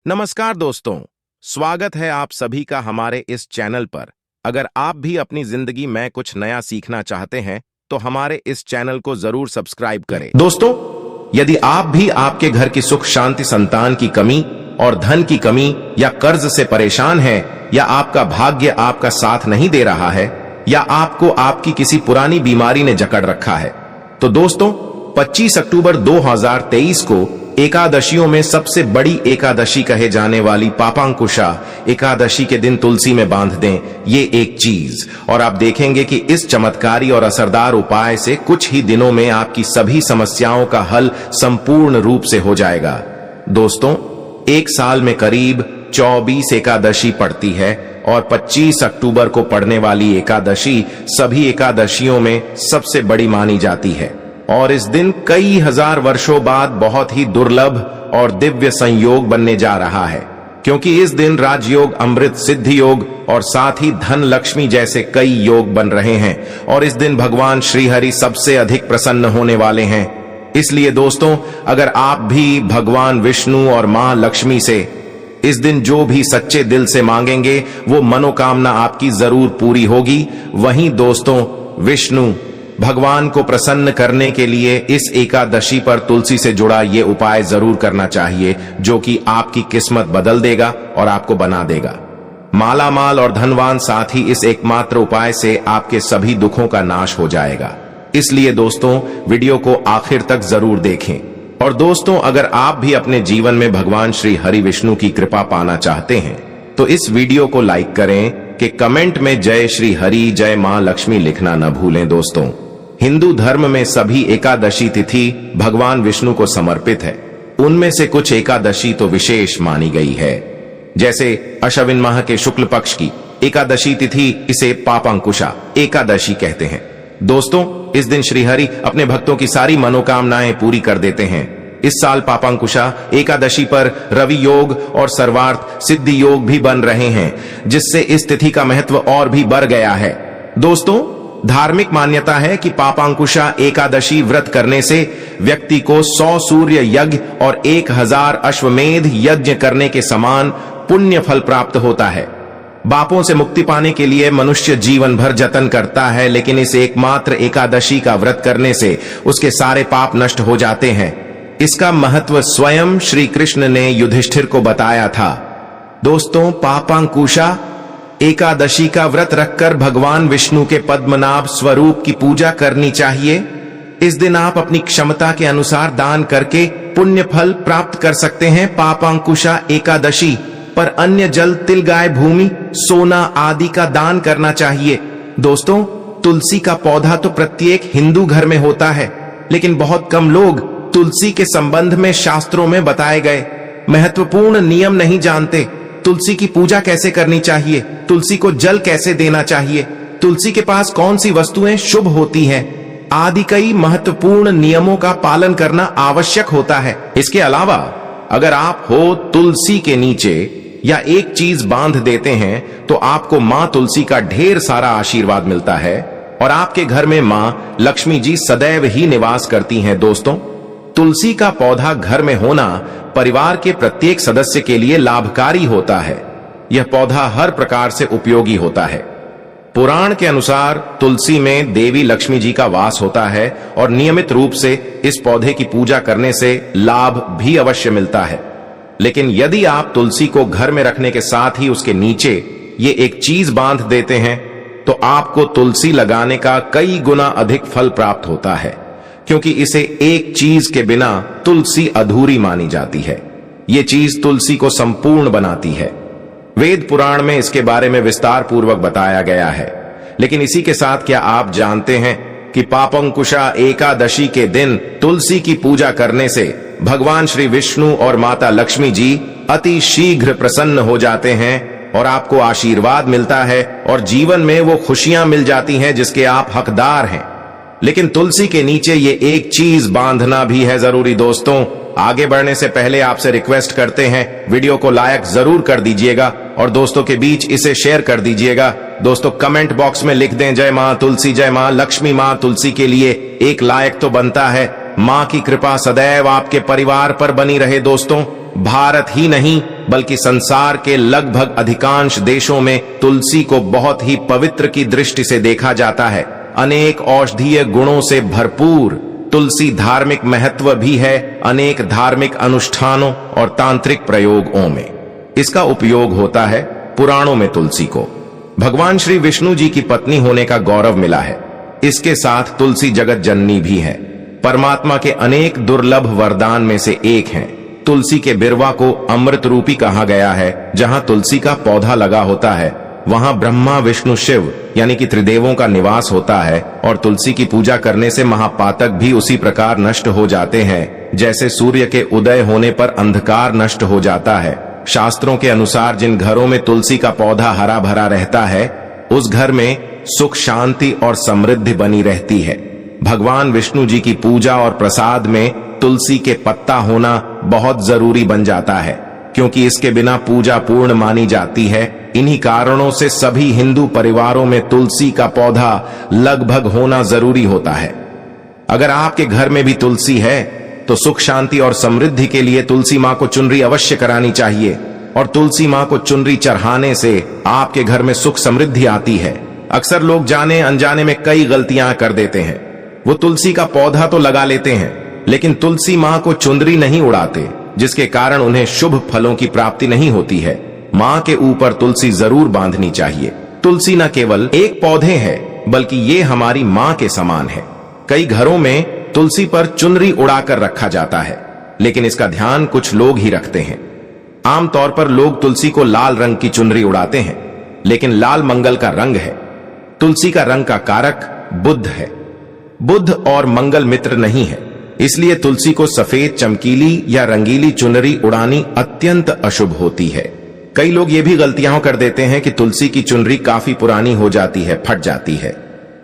नमस्कार दोस्तों, स्वागत है आप सभी का हमारे इस चैनल पर। अगर आप भी अपनी जिंदगी में कुछ नया सीखना चाहते हैं तो हमारे इस चैनल को जरूर सब्सक्राइब करें। दोस्तों, यदि आप भी आपके घर की सुख शांति, संतान की कमी और धन की कमी या कर्ज से परेशान हैं, या आपका भाग्य आपका साथ नहीं दे रहा है, या आपको आपकी किसी पुरानी बीमारी ने जकड़ रखा है, तो दोस्तों 25 अक्टूबर 2023 को एकादशियों में सबसे बड़ी एकादशी कहे जाने वाली पापांकुशा एकादशी के दिन तुलसी में बांध दें ये एक चीज, और आप देखेंगे कि इस चमत्कारी और असरदार उपाय से कुछ ही दिनों में आपकी सभी समस्याओं का हल संपूर्ण रूप से हो जाएगा। दोस्तों, एक साल में करीब 24 एकादशी पड़ती है और 25 अक्टूबर को पड़ने वाली एकादशी सभी एकादशियों में सबसे बड़ी मानी जाती है, और इस दिन कई हजार वर्षों बाद बहुत ही दुर्लभ और दिव्य संयोग बनने जा रहा है, क्योंकि इस दिन राजयोग, अमृत, सिद्धि योग और साथ ही धन लक्ष्मी जैसे कई योग बन रहे हैं, और इस दिन भगवान श्रीहरि सबसे अधिक प्रसन्न होने वाले हैं। इसलिए दोस्तों, अगर आप भी भगवान विष्णु और मां लक्ष्मी से इस दिन जो भी सच्चे दिल से मांगेंगे वो मनोकामना आपकी जरूर पूरी होगी। वहीं दोस्तों, विष्णु भगवान को प्रसन्न करने के लिए इस एकादशी पर तुलसी से जुड़ा ये उपाय जरूर करना चाहिए, जो कि आपकी किस्मत बदल देगा और आपको बना देगा माला माल और धनवान। साथ ही इस एकमात्र उपाय से आपके सभी दुखों का नाश हो जाएगा। इसलिए दोस्तों, वीडियो को आखिर तक जरूर देखें। और दोस्तों, अगर आप भी अपने जीवन में भगवान श्री हरि विष्णु की कृपा पाना चाहते हैं तो इस वीडियो को लाइक करें कि कमेंट में जय श्री हरि, जय मां लक्ष्मी लिखना न भूलें। दोस्तों, हिंदू धर्म में सभी एकादशी तिथि भगवान विष्णु को समर्पित है। उनमें से कुछ एकादशी तो विशेष मानी गई है, जैसे अश्विन माह के शुक्ल पक्ष की एकादशी तिथि, इसे पापांकुशा एकादशी कहते हैं। दोस्तों, इस दिन श्रीहरि अपने भक्तों की सारी मनोकामनाएं पूरी कर देते हैं। इस साल पापांकुशा एकादशी पर रवि योग और सर्वार्थ सिद्धि योग भी बन रहे हैं, जिससे इस तिथि का महत्व और भी बढ़ गया है। दोस्तों, धार्मिक मान्यता है कि पापांकुशा एकादशी व्रत करने से व्यक्ति को 100 सूर्य यज्ञ और 1000 अश्वमेध यज्ञ करने के समान पुण्य फल प्राप्त होता है। पापों से मुक्ति पाने के लिए मनुष्य जीवन भर जतन करता है, लेकिन इस एकमात्र एकादशी का व्रत करने से उसके सारे पाप नष्ट हो जाते हैं। इसका महत्व स्वयं श्री कृष्ण ने युधिष्ठिर को बताया था। दोस्तों, पापांकुशा एकादशी का व्रत रखकर भगवान विष्णु के पद्मनाभ स्वरूप की पूजा करनी चाहिए। इस दिन आप अपनी क्षमता के अनुसार दान करके पुण्य फल प्राप्त कर सकते हैं। पापांकुशा एकादशी पर अन्न जल, तिल, गाय, भूमि, सोना आदि का दान करना चाहिए। दोस्तों, तुलसी का पौधा तो प्रत्येक हिंदू घर में होता है, लेकिन बहुत कम लोग तुलसी के संबंध में शास्त्रों में बताए गए महत्वपूर्ण नियम नहीं जानते। तुलसी की पूजा कैसे करनी चाहिए, तुलसी को जल कैसे देना चाहिए, तुलसी के पास कौन सी वस्तुएं शुभ होती हैं, आदि कई महत्वपूर्ण नियमों का पालन करना आवश्यक होता है। इसके अलावा अगर आप हो तुलसी के नीचे या एक चीज बांध देते हैं तो आपको मां तुलसी का ढेर सारा आशीर्वाद मिलता है, और आपके घर में मां लक्ष्मी जी सदैव ही निवास करती हैं। दोस्तों, तुलसी का पौधा घर में होना परिवार के प्रत्येक सदस्य के लिए लाभकारी होता है। यह पौधा हर प्रकार से उपयोगी होता है। पुराण के अनुसार तुलसी में देवी लक्ष्मी जी का वास होता है, और नियमित रूप से इस पौधे की पूजा करने से लाभ भी अवश्य मिलता है। लेकिन यदि आप तुलसी को घर में रखने के साथ ही उसके नीचे ये एक चीज बांध देते हैं तो आपको तुलसी लगाने का कई गुना अधिक फल प्राप्त होता है, क्योंकि इसे एक चीज के बिना तुलसी अधूरी मानी जाती है। ये चीज तुलसी को संपूर्ण बनाती है। वेद पुराण में इसके बारे में विस्तार पूर्वक बताया गया है। लेकिन इसी के साथ क्या आप जानते हैं कि पापांकुशा एकादशी के दिन तुलसी की पूजा करने से भगवान श्री विष्णु और माता लक्ष्मी जी अति शीघ्र प्रसन्न हो जाते हैं, और आपको आशीर्वाद मिलता है, और जीवन में वो खुशियां मिल जाती हैं जिसके आप हकदार हैं। लेकिन तुलसी के नीचे ये एक चीज बांधना भी है जरूरी। दोस्तों, आगे बढ़ने से पहले आपसे रिक्वेस्ट करते हैं, वीडियो को लाइक जरूर कर दीजिएगा और दोस्तों के बीच इसे शेयर कर दीजिएगा। दोस्तों, कमेंट बॉक्स में लिख दें जय मां तुलसी, जय मां लक्ष्मी। मां तुलसी के लिए एक लाइक तो बनता है। मां की कृपा सदैव आपके परिवार पर बनी रहे। दोस्तों, भारत ही नहीं बल्कि संसार के लगभग अधिकांश देशों में तुलसी को बहुत ही पवित्र की दृष्टि से देखा जाता है। अनेक औषधीय गुणों से भरपूर तुलसी धार्मिक महत्व भी है। अनेक धार्मिक अनुष्ठानों और तांत्रिक प्रयोगों में इसका उपयोग होता है। पुराणों में तुलसी को भगवान श्री विष्णु जी की पत्नी होने का गौरव मिला है। इसके साथ तुलसी जगत जननी भी है। परमात्मा के अनेक दुर्लभ वरदान में से एक है। तुलसी के बिरवा को अमृत रूपी कहा गया है। जहां तुलसी का पौधा लगा होता है वहां ब्रह्मा विष्णु शिव यानी कि त्रिदेवों का निवास होता है। और तुलसी की पूजा करने से महापातक भी उसी प्रकार नष्ट हो जाते हैं जैसे सूर्य के उदय होने पर अंधकार नष्ट हो जाता है। शास्त्रों के अनुसार जिन घरों में तुलसी का पौधा हरा भरा रहता है उस घर में सुख शांति और समृद्धि बनी रहती है। भगवान विष्णु जी की पूजा और प्रसाद में तुलसी के पत्ता होना बहुत जरूरी बन जाता है क्योंकि इसके बिना पूजा पूर्ण मानी जाती है। इन्हीं कारणों से सभी हिंदू परिवारों में तुलसी का पौधा लगभग होना जरूरी होता है। अगर आपके घर में भी तुलसी है तो सुख शांति और समृद्धि के लिए तुलसी मां को चुनरी अवश्य करानी चाहिए। और तुलसी मां को चुनरी चढ़ाने से आपके घर में सुख समृद्धि आती है। अक्सर लोग जाने अनजाने में कई गलतियां कर देते हैं। वो तुलसी का पौधा तो लगा लेते हैं लेकिन तुलसी मां को चुनरी नहीं उड़ाते, जिसके कारण उन्हें शुभ फलों की प्राप्ति नहीं होती है। मां के ऊपर तुलसी जरूर बांधनी चाहिए। तुलसी न केवल एक पौधे है बल्कि ये हमारी मां के समान है। कई घरों में तुलसी पर चुनरी उड़ाकर रखा जाता है लेकिन इसका ध्यान कुछ लोग ही रखते हैं। आमतौर पर लोग तुलसी को लाल रंग की चुनरी उड़ाते हैं लेकिन लाल मंगल का रंग है। तुलसी का रंग का कारक बुध है। बुध और मंगल मित्र नहीं है, इसलिए तुलसी को सफेद चमकीली या रंगीली चुनरी उड़ानी अत्यंत अशुभ होती है। कई लोग ये भी गलतियां कर देते हैं कि तुलसी की चुनरी काफी पुरानी हो जाती है, फट जाती है,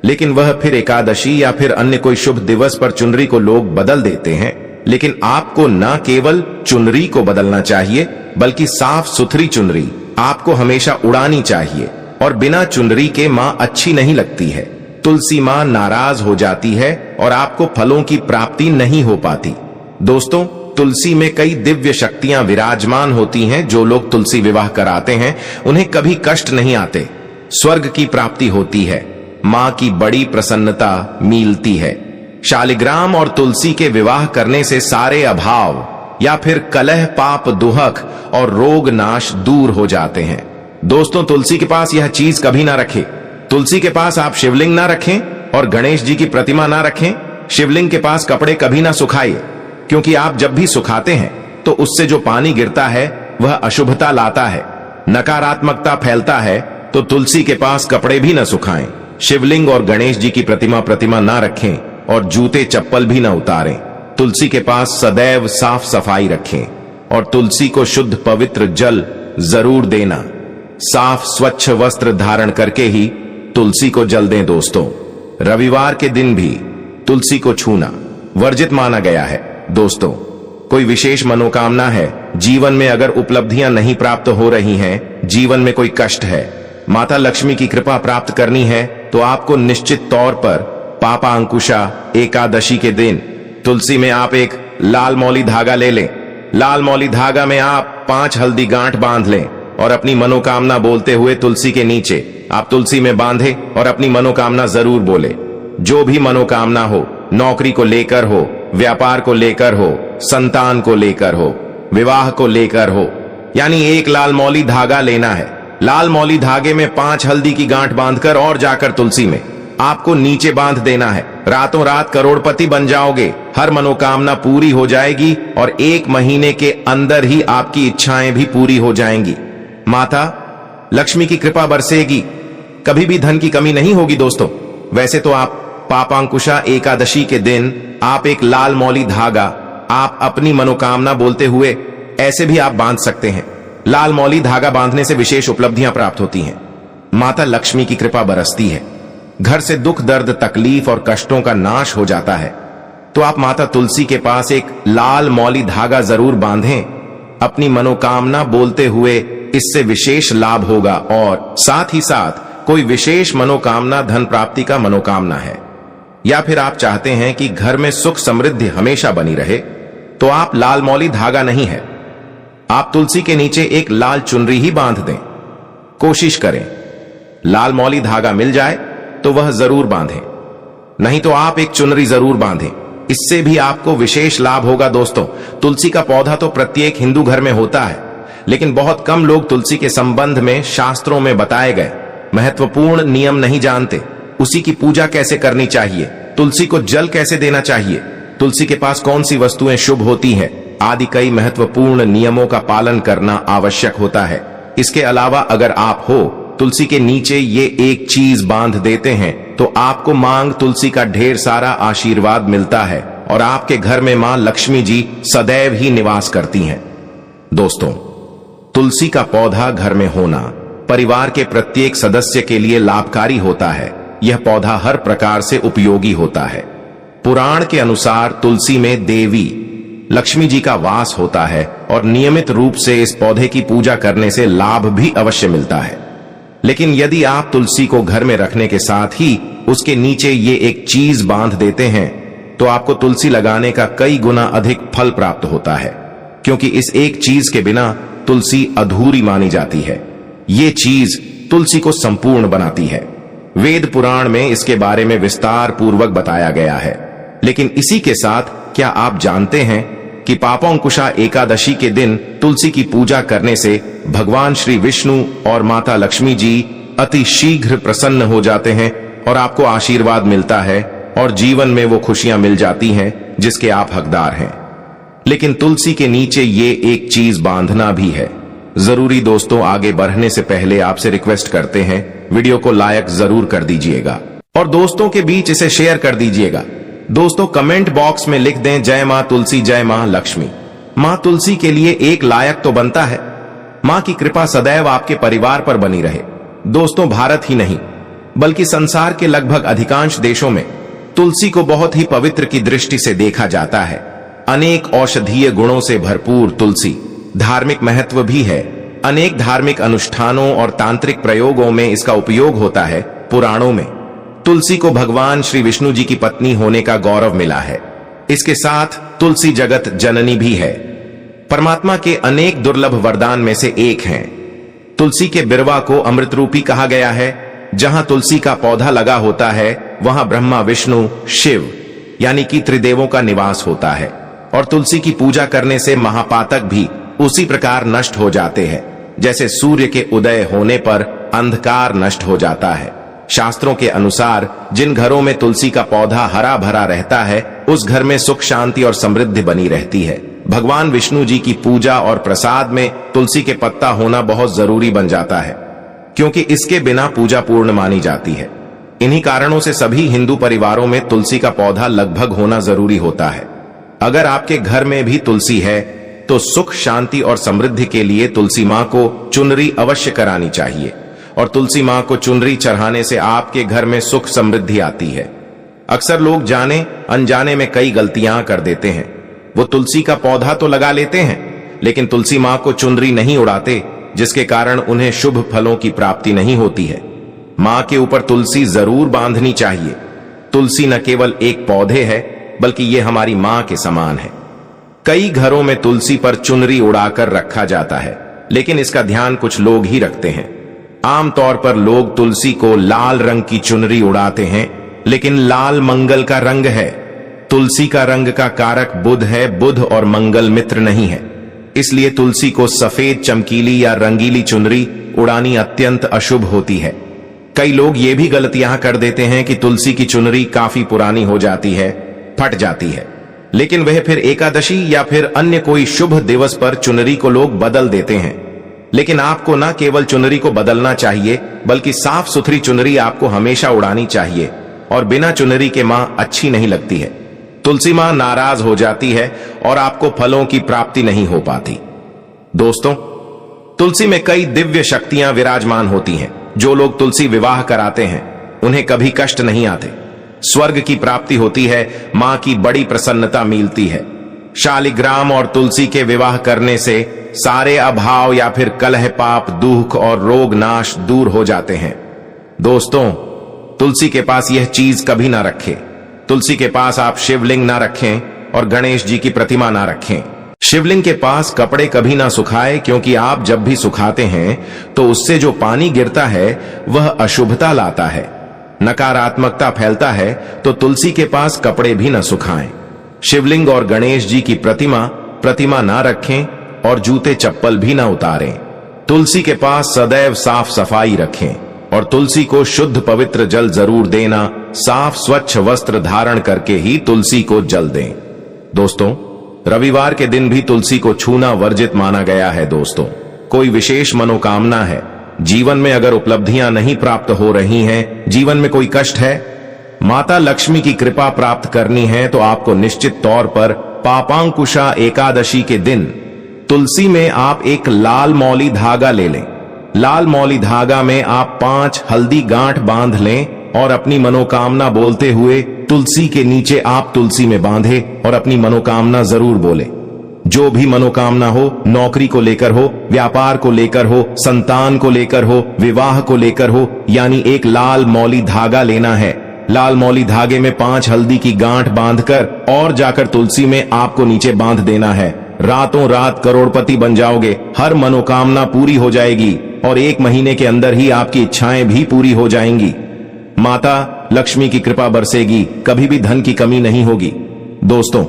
लेकिन वह फिर एकादशी या फिर अन्य कोई शुभ दिवस पर चुनरी को लोग बदल देते हैं। लेकिन आपको न केवल चुनरी को बदलना चाहिए बल्कि साफ सुथरी चुनरी आपको हमेशा उड़ानी चाहिए। और बिना चुनरी के मां अच्छी नहीं लगती है। तुलसी मां नाराज हो जाती है और आपको फलों की प्राप्ति नहीं हो पाती। दोस्तों, तुलसी में कई दिव्य शक्तियां विराजमान होती हैं। जो लोग तुलसी विवाह कराते हैं उन्हें कभी कष्ट नहीं आते, स्वर्ग की प्राप्ति होती है, मां की बड़ी प्रसन्नता मिलती है। शालिग्राम और तुलसी के विवाह करने से सारे अभाव या फिर कलह पाप दुहक और रोग नाश दूर हो जाते हैं। दोस्तों, तुलसी के पास यह चीज कभी ना रखें। तुलसी के पास आप शिवलिंग ना रखें और गणेश जी की प्रतिमा ना रखें। शिवलिंग के पास कपड़े कभी ना सुखाइए क्योंकि आप जब भी सुखाते हैं तो उससे जो पानी गिरता है वह अशुभता लाता है, नकारात्मकता फैलता है। तो तुलसी के पास कपड़े भी ना सुखाएं। शिवलिंग और गणेश जी की प्रतिमा ना रखें और जूते चप्पल भी ना उतारें। तुलसी के पास सदैव साफ सफाई रखें और तुलसी को शुद्ध पवित्र जल जरूर देना। साफ स्वच्छ वस्त्र धारण करके ही तुलसी को जल दें। दोस्तों, रविवार के दिन भी तुलसी को छूना वर्जित माना गया है। दोस्तों, कोई विशेष मनोकामना है, जीवन में अगर उपलब्धियां नहीं प्राप्त हो रही हैं, जीवन में कोई कष्ट है, माता लक्ष्मी की कृपा प्राप्त करनी है तो आपको निश्चित तौर पर पापा अंकुशा एकादशी के दिन तुलसी में आप एक लाल मौली धागा ले लें। लाल मौली धागा में आप 5 हल्दी गांठ बांध लें और अपनी मनोकामना बोलते हुए तुलसी के नीचे आप तुलसी में बांधे और अपनी मनोकामना जरूर बोले। जो भी मनोकामना हो, नौकरी को लेकर हो, व्यापार को लेकर हो, संतान को लेकर हो, विवाह को लेकर हो, यानी एक लाल मौली धागा लेना है। लाल मौली धागे में 5 हल्दी की गांठ बांधकर और जाकर तुलसी में आपको नीचे बांध देना है। रातों रात करोड़पति बन जाओगे, हर मनोकामना पूरी हो जाएगी और 1 महीने के अंदर ही आपकी इच्छाएं भी पूरी हो जाएंगी। माता लक्ष्मी की कृपा बरसेगी, कभी भी धन की कमी नहीं होगी। दोस्तों, वैसे तो आप पापांकुशा एकादशी के दिन आप एक लाल मौली धागा आप अपनी मनोकामना बोलते हुए ऐसे भी आप बांध सकते हैं। लाल मौली धागा बांधने से विशेष उपलब्धियां प्राप्त होती हैं। माता लक्ष्मी की कृपा बरसती है, घर से दुख दर्द तकलीफ और कष्टों का नाश हो जाता है। तो आप माता तुलसी के पास एक लाल मौली धागा जरूर बांधें अपनी मनोकामना बोलते हुए। इससे विशेष लाभ होगा और साथ ही साथ कोई विशेष मनोकामना धन प्राप्ति का मनोकामना है या फिर आप चाहते हैं कि घर में सुख समृद्धि हमेशा बनी रहे, तो आप लाल मौली धागा नहीं है, आप तुलसी के नीचे एक लाल चुनरी ही बांध दें। कोशिश करें लाल मौली धागा मिल जाए तो वह जरूर बांधें, नहीं तो आप एक चुनरी जरूर बांधें, इससे भी आपको विशेष लाभ होगा। दोस्तों, तुलसी का पौधा तो प्रत्येक हिंदू घर में होता है, लेकिन बहुत कम लोग तुलसी के संबंध में शास्त्रों में बताए गए महत्वपूर्ण नियम नहीं जानते। उसी की पूजा कैसे करनी चाहिए, तुलसी को जल कैसे देना चाहिए, तुलसी के पास कौन सी वस्तुएं शुभ होती हैं, आदि कई महत्वपूर्ण नियमों का पालन करना आवश्यक होता है। इसके अलावा अगर आप हो तुलसी के नीचे ये एक चीज बांध देते हैं तो आपको मांग तुलसी का ढेर सारा आशीर्वाद मिलता है और आपके घर में मां लक्ष्मी जी सदैव ही निवास करती हैं। दोस्तों, तुलसी का पौधा घर में होना परिवार के प्रत्येक सदस्य के लिए लाभकारी होता है। यह पौधा हर प्रकार से उपयोगी होता है। पुराण के अनुसार तुलसी में देवी लक्ष्मी जी का वास होता है और नियमित रूप से इस पौधे की पूजा करने से लाभ भी अवश्य मिलता है। लेकिन यदि आप तुलसी को घर में रखने के साथ ही उसके नीचे ये एक चीज बांध देते हैं तो आपको तुलसी लगाने का कई गुना अधिक फल प्राप्त होता है, क्योंकि इस एक चीज के बिना तुलसी अधूरी मानी जाती है। ये चीज तुलसी को संपूर्ण बनाती है। वेद पुराण में इसके बारे में विस्तार पूर्वक बताया गया है। लेकिन इसी के साथ क्या आप जानते हैं कि पापोंकुशा एकादशी के दिन तुलसी की पूजा करने से भगवान श्री विष्णु और माता लक्ष्मी जी अति शीघ्र प्रसन्न हो जाते हैं और आपको आशीर्वाद मिलता है और जीवन में वो खुशियां मिल जाती हैं जिसके आप हकदार हैं। लेकिन तुलसी के नीचे ये एक चीज बांधना भी है जरूरी। दोस्तों, आगे बढ़ने से पहले आपसे रिक्वेस्ट करते हैं वीडियो को लाइक जरूर कर दीजिएगा और दोस्तों के बीच इसे शेयर कर दीजिएगा। दोस्तों, कमेंट बॉक्स में लिख दें जय मां तुलसी, जय मां लक्ष्मी। मां तुलसी के लिए एक लायक तो बनता है। मां की कृपा सदैव आपके परिवार पर बनी रहे। दोस्तों, भारत ही नहीं बल्कि संसार के लगभग अधिकांश देशों में तुलसी को बहुत ही पवित्र की दृष्टि से देखा जाता है। अनेक औषधीय गुणों से भरपूर तुलसी धार्मिक महत्व भी है। अनेक धार्मिक अनुष्ठानों और तांत्रिक प्रयोगों में इसका उपयोग होता है। पुराणों में तुलसी को भगवान श्री विष्णु जी की पत्नी होने का गौरव मिला है। इसके साथ तुलसी जगत जननी भी है, परमात्मा के अनेक दुर्लभ वरदान में से एक है। तुलसी के बिरवा को अमृत रूपी कहा गया है। जहां तुलसी का पौधा लगा होता है वहां ब्रह्मा, विष्णु, शिव यानी कि त्रिदेवों का निवास होता है और तुलसी की पूजा करने से महापातक भी उसी प्रकार नष्ट हो जाते हैं जैसे सूर्य के उदय होने पर अंधकार नष्ट हो जाता है। शास्त्रों के अनुसार जिन घरों में तुलसी का पौधा हरा भरा रहता है उस घर में सुख, शांति और समृद्धि बनी रहती है। भगवान विष्णु जी की पूजा और प्रसाद में तुलसी के पत्ता होना बहुत जरूरी बन जाता है, क्योंकि इसके बिना पूजा पूर्ण मानी जाती है। इन्हीं कारणों से सभी हिंदू परिवारों में तुलसी का पौधा लगभग होना जरूरी होता है। अगर आपके घर में भी तुलसी है तो सुख, शांति और समृद्धि के लिए तुलसी मां को चुनरी अवश्य करानी चाहिए और तुलसी मां को चुनरी चढ़ाने से आपके घर में सुख समृद्धि आती है। अक्सर लोग जाने अनजाने में कई गलतियां कर देते हैं। वो तुलसी का पौधा तो लगा लेते हैं लेकिन तुलसी मां को चुनरी नहीं उड़ाते, जिसके कारण उन्हें शुभ फलों की प्राप्ति नहीं होती है। मां के ऊपर तुलसी जरूर बांधनी चाहिए। तुलसी न केवल एक पौधे है बल्कि ये हमारी मां के समान है। कई घरों में तुलसी पर चुनरी उड़ाकर रखा जाता है, लेकिन इसका ध्यान कुछ लोग ही रखते हैं। आमतौर पर लोग तुलसी को लाल रंग की चुनरी उड़ाते हैं, लेकिन लाल मंगल का रंग है। तुलसी का रंग का कारक बुध है। बुध और मंगल मित्र नहीं है, इसलिए तुलसी को सफेद, चमकीली या रंगीली चुनरी उड़ानी अत्यंत अशुभ होती है। कई लोग ये भी गलतियां कर देते हैं कि तुलसी की चुनरी काफी पुरानी हो जाती है, फट जाती है, लेकिन वह फिर एकादशी या फिर अन्य कोई शुभ दिवस पर चुनरी को लोग बदल देते हैं। लेकिन आपको न केवल चुनरी को बदलना चाहिए बल्कि साफ सुथरी चुनरी आपको हमेशा उड़ानी चाहिए और बिना चुनरी के मां अच्छी नहीं लगती है। तुलसी मां नाराज हो जाती है और आपको फलों की प्राप्ति नहीं हो पाती। दोस्तों, तुलसी में कई दिव्य शक्तियां विराजमान होती हैं। जो लोग तुलसी विवाह कराते हैं उन्हें कभी कष्ट नहीं आते, स्वर्ग की प्राप्ति होती है, मां की बड़ी प्रसन्नता मिलती है। शालिग्राम और तुलसी के विवाह करने से सारे अभाव या फिर कलह, पाप, दुख और रोग नाश दूर हो जाते हैं। दोस्तों, तुलसी के पास यह चीज कभी ना रखे। तुलसी के पास आप शिवलिंग ना रखें और गणेश जी की प्रतिमा ना रखें। शिवलिंग के पास कपड़े कभी ना सुखाए, क्योंकि आप जब भी सुखाते हैं तो उससे जो पानी गिरता है वह अशुभता लाता है, नकारात्मकता फैलता है। तो तुलसी के पास कपड़े भी ना सुखाएं। शिवलिंग और गणेश जी की प्रतिमा ना रखें और जूते चप्पल भी ना उतारें। तुलसी के पास सदैव साफ सफाई रखें और तुलसी को शुद्ध पवित्र जल जरूर देना। साफ स्वच्छ वस्त्र धारण करके ही तुलसी को जल दें। दोस्तों, रविवार के दिन भी तुलसी को छूना वर्जित माना गया है। दोस्तों, कोई विशेष मनोकामना है, जीवन में अगर उपलब्धियां नहीं प्राप्त हो रही हैं, जीवन में कोई कष्ट है, माता लक्ष्मी की कृपा प्राप्त करनी है, तो आपको निश्चित तौर पर पापांकुशा एकादशी के दिन तुलसी में आप एक लाल मौली धागा ले लें। लाल मौली धागा में आप 5 हल्दी गांठ बांध लें और अपनी मनोकामना बोलते हुए तुलसी के नीचे आप तुलसी में बांधे और अपनी मनोकामना जरूर बोले। जो भी मनोकामना हो, नौकरी को लेकर हो, व्यापार को लेकर हो, संतान को लेकर हो, विवाह को लेकर हो, यानी एक लाल मौली धागा लेना है। लाल मौली धागे में 5 हल्दी की गांठ बांधकर और जाकर तुलसी में आपको नीचे बांध देना है। रातों रात करोड़पति बन जाओगे, हर मनोकामना पूरी हो जाएगी और 1 महीने के अंदर ही आपकी इच्छाएं भी पूरी हो जाएंगी। माता लक्ष्मी की कृपा बरसेगी, कभी भी धन की कमी नहीं होगी। दोस्तों,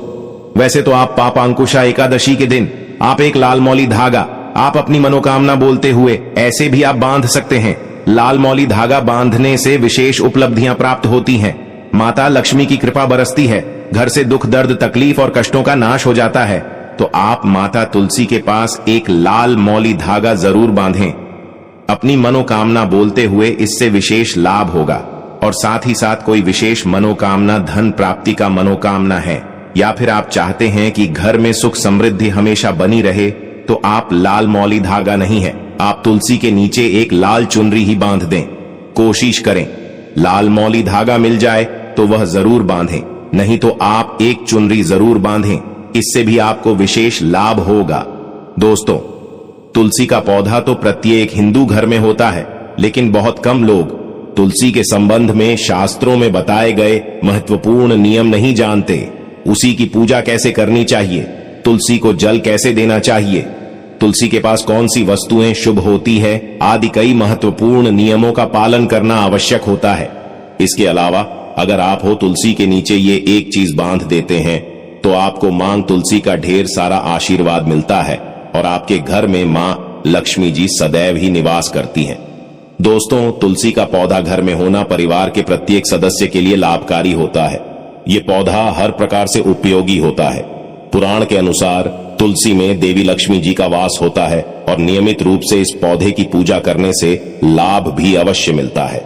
वैसे तो आप पापांकुशा एकादशी के दिन आप एक लाल मौली धागा आप अपनी मनोकामना बोलते हुए ऐसे भी आप बांध सकते हैं। लाल मौली धागा बांधने से विशेष उपलब्धियां प्राप्त होती हैं, माता लक्ष्मी की कृपा बरसती है, घर से दुख दर्द तकलीफ और कष्टों का नाश हो जाता है। तो आप माता तुलसी के पास एक लाल मौली धागा जरूर बांधें। अपनी मनोकामना बोलते हुए इससे विशेष लाभ होगा। और साथ ही साथ कोई विशेष मनोकामना, धन प्राप्ति का मनोकामना है, या फिर आप चाहते हैं कि घर में सुख समृद्धि हमेशा बनी रहे, तो आप लाल मौली धागा नहीं है, आप तुलसी के नीचे एक लाल चुनरी ही बांध दें। कोशिश करें लाल मौली धागा मिल जाए तो वह जरूर बांधें, नहीं तो आप एक चुनरी जरूर बांधें, इससे भी आपको विशेष लाभ होगा। दोस्तों, तुलसी का पौधा तो प्रत्येक हिंदू घर में होता है, लेकिन बहुत कम लोग तुलसी के संबंध में शास्त्रों में बताए गए महत्वपूर्ण नियम नहीं जानते। उसी की पूजा कैसे करनी चाहिए, तुलसी को जल कैसे देना चाहिए, तुलसी के पास कौन सी वस्तुएं शुभ होती है, आदि कई महत्वपूर्ण नियमों का पालन करना आवश्यक होता है। इसके अलावा अगर आप हो तुलसी के नीचे ये एक चीज बांध देते हैं तो आपको मां तुलसी का ढेर सारा आशीर्वाद मिलता है और आपके घर में मां लक्ष्मी जी सदैव ही निवास करती हैं। दोस्तों, तुलसी का पौधा घर में होना परिवार के प्रत्येक सदस्य के लिए लाभकारी होता है। ये पौधा हर प्रकार से उपयोगी होता है। पुराण के अनुसार तुलसी में देवी लक्ष्मी जी का वास होता है और नियमित रूप से इस पौधे की पूजा करने से लाभ भी अवश्य मिलता है।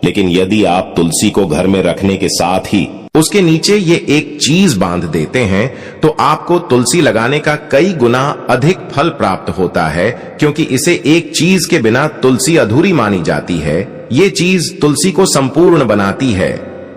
लेकिन यदि आप तुलसी को घर में रखने के साथ ही उसके नीचे ये एक चीज बांध देते हैं तो आपको तुलसी लगाने का कई गुना अधिक फल प्राप्त होता है, क्योंकि इसे एक चीज के बिना तुलसी अधूरी मानी जाती है। ये चीज तुलसी को संपूर्ण बनाती है।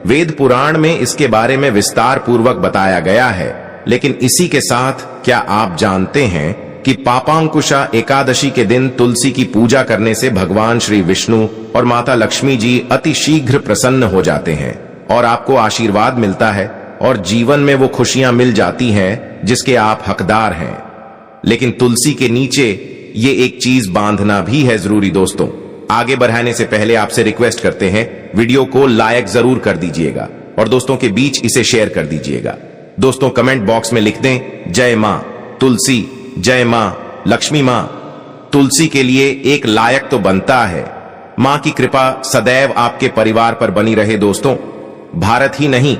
वेद पुराण में इसके बारे में विस्तार पूर्वक बताया गया है। लेकिन इसी के साथ क्या आप जानते हैं कि पापांकुशा एकादशी के दिन तुलसी की पूजा करने से भगवान श्री विष्णु और माता लक्ष्मी जी अति शीघ्र प्रसन्न हो जाते हैं और आपको आशीर्वाद मिलता है और जीवन में वो खुशियां मिल जाती हैं जिसके आप हकदार हैं। लेकिन तुलसी के नीचे ये एक चीज बांधना भी है जरूरी। दोस्तों, आगे बढ़ाने से पहले आपसे रिक्वेस्ट करते हैं, वीडियो को लाइक जरूर कर दीजिएगा और दोस्तों के बीच इसे शेयर कर दीजिएगा। दोस्तों, कमेंट बॉक्स में लिख दें जय मां तुलसी, जय मां लक्ष्मी। मां तुलसी के लिए एक लायक तो बनता है। मां की कृपा सदैव आपके परिवार पर बनी रहे। दोस्तों, भारत ही नहीं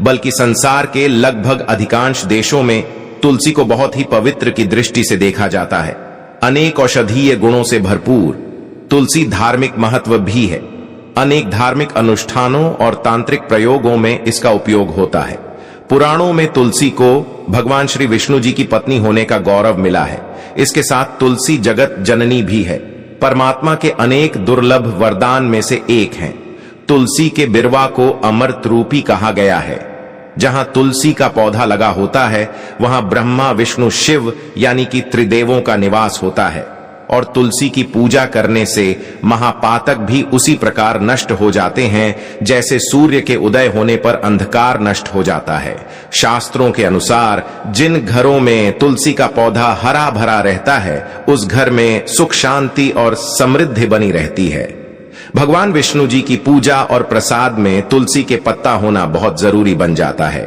बल्कि संसार के लगभग अधिकांश देशों में तुलसी को बहुत ही पवित्र की दृष्टि से देखा जाता है। अनेक औषधीय गुणों से भरपूर तुलसी धार्मिक महत्व भी है। अनेक धार्मिक अनुष्ठानों और तांत्रिक प्रयोगों में इसका उपयोग होता है। पुराणों में तुलसी को भगवान श्री विष्णु जी की पत्नी होने का गौरव मिला है। इसके साथ तुलसी जगत जननी भी है, परमात्मा के अनेक दुर्लभ वरदान में से एक है। तुलसी के बिरवा को अमृत रूपी कहा गया है। जहां तुलसी का पौधा लगा होता है वहां ब्रह्मा विष्णु शिव यानी कि त्रिदेवों का निवास होता है और तुलसी की पूजा करने से महापातक भी उसी प्रकार नष्ट हो जाते हैं जैसे सूर्य के उदय होने पर अंधकार नष्ट हो जाता है। शास्त्रों के अनुसार जिन घरों में तुलसी का पौधा हरा भरा रहता है उस घर में सुख शांति और समृद्धि बनी रहती है। भगवान विष्णु जी की पूजा और प्रसाद में तुलसी के पत्ता होना बहुत जरूरी बन जाता है,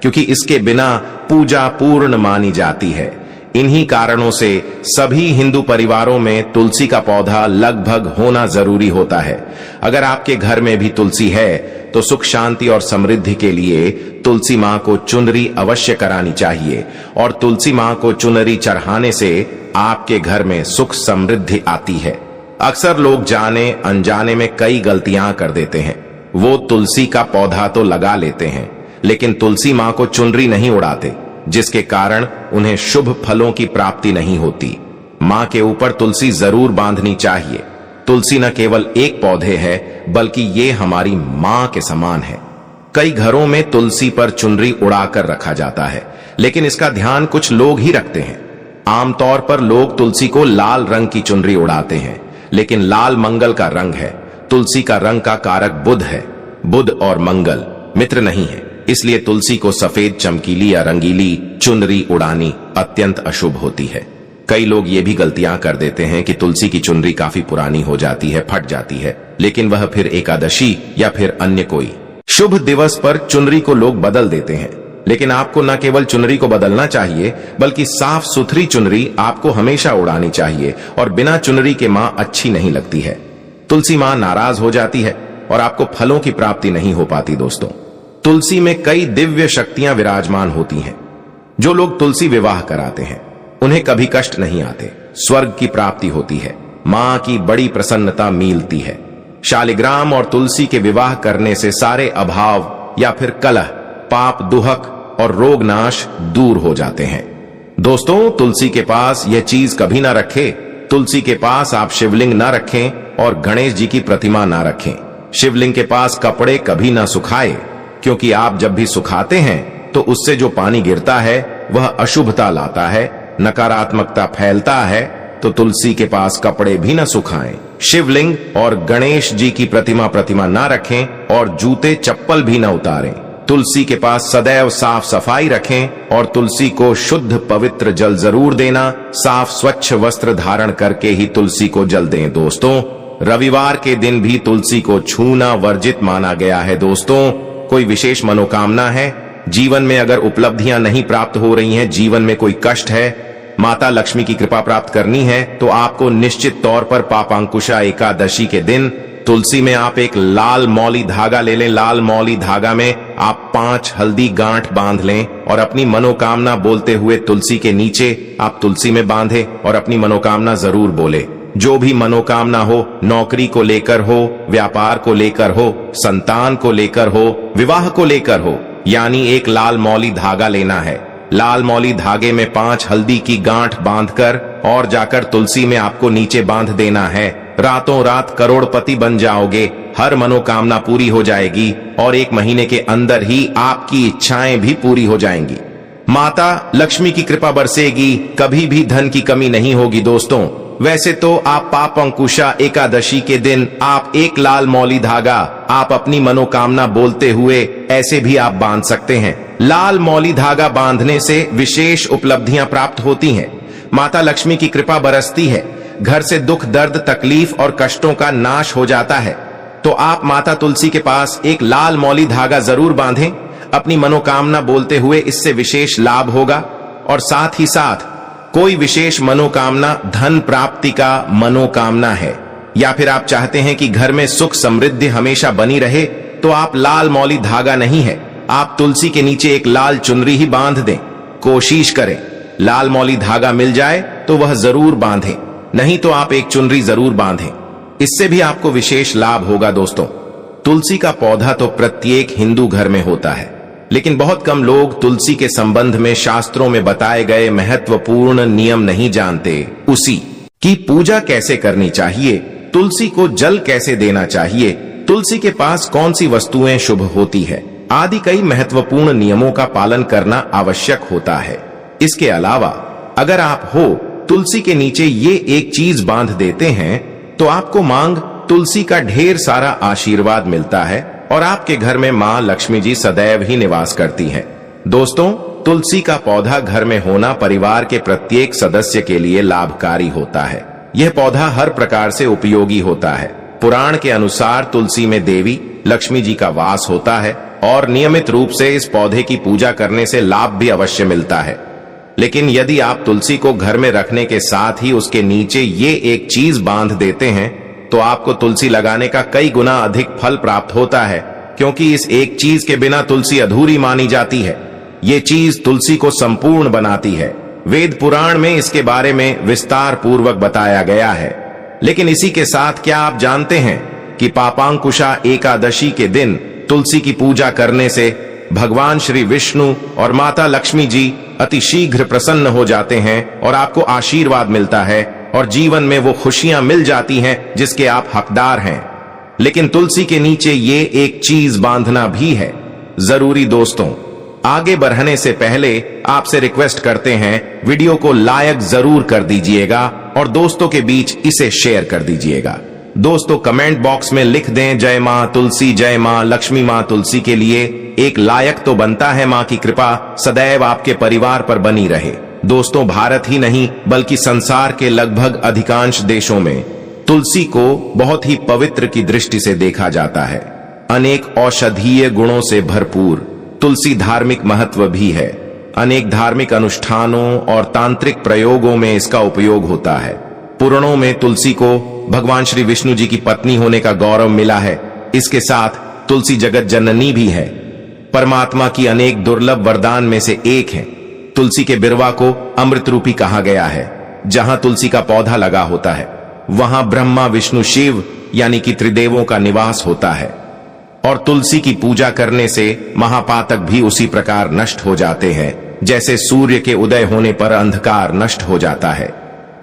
क्योंकि इसके बिना पूजा पूर्ण मानी जाती है। इन्हीं कारणों से सभी हिंदू परिवारों में तुलसी का पौधा लगभग होना जरूरी होता है। अगर आपके घर में भी तुलसी है तो सुख शांति और समृद्धि के लिए तुलसी मां को चुनरी अवश्य करानी चाहिए, और तुलसी मां को चुनरी चढ़ाने से आपके घर में सुख समृद्धि आती है। अक्सर लोग जाने अनजाने में कई गलतियां कर देते हैं। वो तुलसी का पौधा तो लगा लेते हैं लेकिन तुलसी मां को चुनरी नहीं उड़ाते, जिसके कारण उन्हें शुभ फलों की प्राप्ति नहीं होती। मां के ऊपर तुलसी जरूर बांधनी चाहिए। तुलसी न केवल एक पौधे है बल्कि ये हमारी मां के समान है। कई घरों में तुलसी पर चुनरी उड़ाकर रखा जाता है, लेकिन इसका ध्यान कुछ लोग ही रखते हैं। आमतौर पर लोग तुलसी को लाल रंग की चुनरी उड़ाते हैं, लेकिन लाल मंगल का रंग है। तुलसी का रंग का कारक बुध है। बुध और मंगल मित्र नहीं है, इसलिए तुलसी को सफेद चमकीली या रंगीली चुनरी उड़ानी अत्यंत अशुभ होती है। कई लोग ये भी गलतियां कर देते हैं कि तुलसी की चुनरी काफी पुरानी हो जाती है, फट जाती है, लेकिन वह फिर एकादशी या फिर अन्य कोई शुभ दिवस पर चुनरी को लोग बदल देते हैं। लेकिन आपको न केवल चुनरी को बदलना चाहिए बल्कि साफ सुथरी चुनरी आपको हमेशा उड़ानी चाहिए, और बिना चुनरी के मां अच्छी नहीं लगती है। तुलसी मां नाराज हो जाती है और आपको फलों की प्राप्ति नहीं हो पाती। दोस्तों, तुलसी में कई दिव्य शक्तियां विराजमान होती हैं। जो लोग तुलसी विवाह कराते हैं उन्हें कभी कष्ट नहीं आते, स्वर्ग की प्राप्ति होती है, मां की बड़ी प्रसन्नता मिलती है। शालिग्राम और तुलसी के विवाह करने से सारे अभाव या फिर कलह, पाप, दुहक और रोग नाश दूर हो जाते हैं। दोस्तों, तुलसी के पास यह चीज कभी ना रखें। तुलसी के पास आप शिवलिंग ना रखें और गणेश जी की प्रतिमा ना रखें। शिवलिंग के पास कपड़े कभी ना सुखाए, क्योंकि आप जब भी सुखाते हैं तो उससे जो पानी गिरता है वह अशुभता लाता है, नकारात्मकता फैलता है। तो तुलसी के पास कपड़े भी न सुखाएं। शिवलिंग और गणेश जी की प्रतिमा ना रखें और जूते चप्पल भी न उतारें। तुलसी के पास सदैव साफ सफाई रखें और तुलसी को शुद्ध पवित्र जल जरूर देना। साफ स्वच्छ वस्त्र धारण करके ही तुलसी को जल दें। दोस्तों, रविवार के दिन भी तुलसी को छूना वर्जित माना गया है। दोस्तों, कोई विशेष मनोकामना है, जीवन में अगर उपलब्धियां नहीं प्राप्त हो रही हैं, जीवन में कोई कष्ट है, माता लक्ष्मी की कृपा प्राप्त करनी है, तो आपको निश्चित तौर पर पापांकुशा एकादशी के दिन तुलसी में आप एक लाल मौली धागा ले लें। लाल मौली धागा में आप 5 हल्दी गांठ बांध लें और अपनी मनोकामना बोलते हुए तुलसी के नीचे आप तुलसी में बांधे और अपनी मनोकामना जरूर बोले। जो भी मनोकामना हो, नौकरी को लेकर हो, व्यापार को लेकर हो, संतान को लेकर हो, विवाह को लेकर हो, यानी एक लाल मौली धागा लेना है। लाल मौली धागे में 5 हल्दी की गांठ बांधकर और जाकर तुलसी में आपको नीचे बांध देना है। रातों रात करोड़पति बन जाओगे, हर मनोकामना पूरी हो जाएगी और 1 महीने के अंदर ही आपकी इच्छाएं भी पूरी हो जाएंगी। माता लक्ष्मी की कृपा बरसेगी, कभी भी धन की कमी नहीं होगी। दोस्तों, वैसे तो आप पापांकुशा एकादशी के दिन आप एक लाल मौली धागा आप अपनी मनोकामना बोलते हुए ऐसे भी आप बांध सकते हैं। लाल मौली धागा बांधने से विशेष उपलब्धियां प्राप्त होती हैं, माता लक्ष्मी की कृपा बरसती है, घर से दुख दर्द तकलीफ और कष्टों का नाश हो जाता है। तो आप माता तुलसी के पास एक लाल मौली धागा जरूर बांधें अपनी मनोकामना बोलते हुए, इससे विशेष लाभ होगा। और साथ ही साथ कोई विशेष मनोकामना, धन प्राप्ति का मनोकामना है, या फिर आप चाहते हैं कि घर में सुख समृद्धि हमेशा बनी रहे, तो आप लाल मौली धागा नहीं है, आप तुलसी के नीचे एक लाल चुनरी ही बांध दें। कोशिश करें लाल मौली धागा मिल जाए तो वह जरूर बांधें, नहीं तो आप एक चुनरी जरूर बांधें, इससे भी आपको विशेष लाभ होगा। दोस्तों, तुलसी का पौधा तो प्रत्येक हिंदू घर में होता है, लेकिन बहुत कम लोग तुलसी के संबंध में शास्त्रों में बताए गए महत्वपूर्ण नियम नहीं जानते। उसी की पूजा कैसे करनी चाहिए, तुलसी को जल कैसे देना चाहिए, तुलसी के पास कौन सी वस्तुएं शुभ होती है आदि कई महत्वपूर्ण नियमों का पालन करना आवश्यक होता है। इसके अलावा अगर आप हो तुलसी के नीचे ये एक चीज बांध देते हैं तो आपको मांग तुलसी का ढेर सारा आशीर्वाद मिलता है और आपके घर में मां लक्ष्मी जी सदैव ही निवास करती हैं। दोस्तों, तुलसी का पौधा घर में होना परिवार के प्रत्येक सदस्य के लिए लाभकारी होता है। यह पौधा हर प्रकार से उपयोगी होता है। पुराण के अनुसार तुलसी में देवी लक्ष्मी जी का वास होता है और नियमित रूप से इस पौधे की पूजा करने से लाभ भी अवश्य मिलता है। लेकिन यदि आप तुलसी को घर में रखने के साथ ही उसके नीचे ये एक चीज बांध देते हैं तो आपको तुलसी लगाने का कई गुना अधिक फल प्राप्त होता है, क्योंकि इस एक चीज के बिना तुलसी अधूरी मानी जाती है। ये चीज तुलसी को संपूर्ण बनाती है। वेद पुराण में इसके बारे में विस्तार पूर्वक बताया गया है। लेकिन इसी के साथ क्या आप जानते हैं कि पापांकुशा एकादशी के दिन तुलसी की पूजा करने से भगवान श्री विष्णु और माता लक्ष्मी जी अति शीघ्र प्रसन्न हो जाते हैं और आपको आशीर्वाद मिलता है और जीवन में वो खुशियां मिल जाती हैं जिसके आप हकदार हैं। लेकिन तुलसी के नीचे ये एक चीज बांधना भी है जरूरी। दोस्तों, आगे बढ़ने से पहले आपसे रिक्वेस्ट करते हैं, वीडियो को लाइक जरूर कर दीजिएगा और दोस्तों के बीच इसे शेयर कर दीजिएगा। दोस्तों, कमेंट बॉक्स में लिख दें जय मां तुलसी, जय मां लक्ष्मी। मां तुलसी के लिए एक लायक तो बनता है। मां की कृपा सदैव आपके परिवार पर बनी रहे। दोस्तों, भारत ही नहीं बल्कि संसार के लगभग अधिकांश देशों में तुलसी को बहुत ही पवित्र की दृष्टि से देखा जाता है। अनेक औषधीय गुणों से भरपूर तुलसी धार्मिक महत्व भी है। अनेक धार्मिक अनुष्ठानों और तांत्रिक प्रयोगों में इसका उपयोग होता है। पुराणों में तुलसी को भगवान श्री विष्णु जी की पत्नी होने का गौरव मिला है। इसके साथ तुलसी जगत जननी भी है। परमात्मा की अनेक दुर्लभ वरदान में से एक है। तुलसी के बिरवा को अमृत रूपी कहा गया है। जहां तुलसी का पौधा लगा होता है वहां ब्रह्मा विष्णु शिव यानी कि त्रिदेवों का निवास होता है। और तुलसी की पूजा करने से महापातक भी उसी प्रकार नष्ट हो जाते हैं जैसे सूर्य के उदय होने पर अंधकार नष्ट हो जाता है।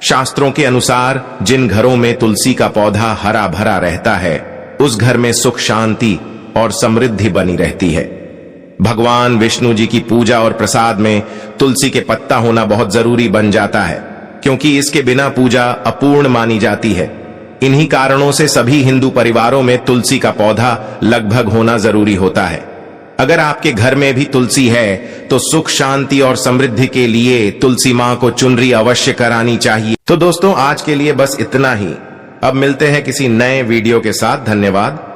शास्त्रों के अनुसार जिन घरों में तुलसी का पौधा हरा भरा रहता है उस घर में सुख शांति और समृद्धि बनी रहती है। भगवान विष्णु जी की पूजा और प्रसाद में तुलसी के पत्ता होना बहुत जरूरी बन जाता है, क्योंकि इसके बिना पूजा अपूर्ण मानी जाती है। इन्हीं कारणों से सभी हिंदू परिवारों में तुलसी का पौधा लगभग होना जरूरी होता है। अगर आपके घर में भी तुलसी है तो सुख शांति और समृद्धि के लिए तुलसी मां को चुनरी अवश्य करानी चाहिए। तो दोस्तों, आज के लिए बस इतना ही। अब मिलते हैं किसी नए वीडियो के साथ। धन्यवाद।